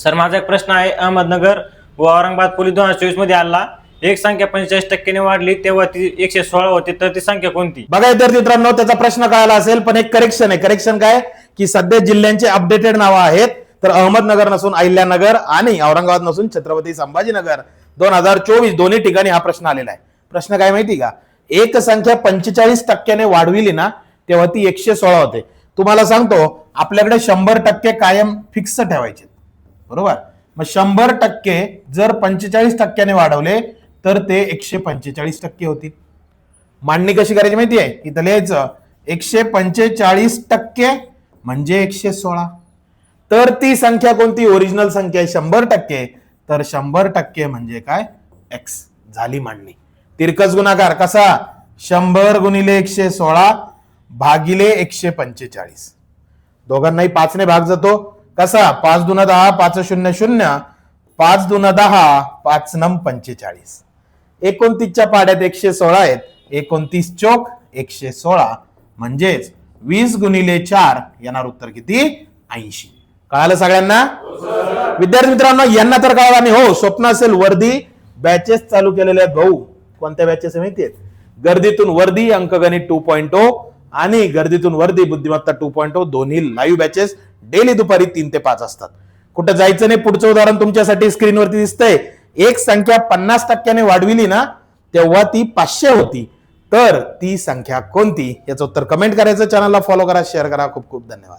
Sir माझा एक प्रश्न आहे, अहमदनगर व औरंगाबाद पोलीस 2024 मध्ये आला एक संख्या 45% वाढली तेव्हा ती 116 होती, तर ती संख्या कोणती? बघा विद्यार्थी मित्रांनो, त्याचा प्रश्न कळाला असेल, पण एक करेक्शन आहे. करेक्शन काय की सध्या जिल्ह्यांचे अपडेटेड नावं आहेत, तर अहमदनगर नसून अहिल्यानगर आणि औरंगाबाद नसून छत्रपती संभाजीनगर 2024 दोन्ही ठिकाणी हा प्रश्न आलेला आहे. प्रश्न काय माहिती का, एक संख्या 45% वाढविली ना तेव्हा ती 116 होते. तुम्हाला सांगतो आपल्याकडे 100% कायम फिक्स ठेवायचे, बरोबर. मग 100% जर 45% वाढवले तर ते 145% होतील. मांडणी कशी करायची माहिती आहे, इथं लिहायचं 145% म्हणजे 116. तर ती संख्या कोणती, ओरिजिनल संख्या 100%, तर 100% म्हणजे काय, एक्स झाली मांडणी. तिरकस गुणाकार कसा, 100 गुणिले 116 भागिले 145. दोघांनाही 5 ने भाग जातो, कसा 5 दूना 10, 5 0 0, 5 दूना 10, 5 9 45. 29च्या पाड्यात 116 आहेत, 29 चोक 116 म्हणजेच 20 गुणिले 4 येणार उत्तर किती, 80. कळालं सगळ्यांना? विद्यार्थी मित्रांनो, यांना तर कळालं नाही हो. स्वप्न असेल वर्दी बॅचेस चालू केलेले आहेत भाऊ. कोणत्या बॅचेस माहिती आहेत? गर्दीतून वर्दी अंकगणित 2.0 आणि गर्दीतून वर्दी बुद्धिमत्ता 2.0 दोन्ही लाईव्ह बॅचेस डेली दुपारी 3 ते 5 असतात. कुठं जायचं नाही. पुढचं उदाहरण तुमच्यासाठी स्क्रीनवरती दिसतंय. एक संख्या 50% वाढविली ना तेव्हा ती 500 होती, तर ती संख्या कोणती, याचं उत्तर कमेंट करायचं. चॅनलला फॉलो करा, शेअर करा. खूप खूप धन्यवाद.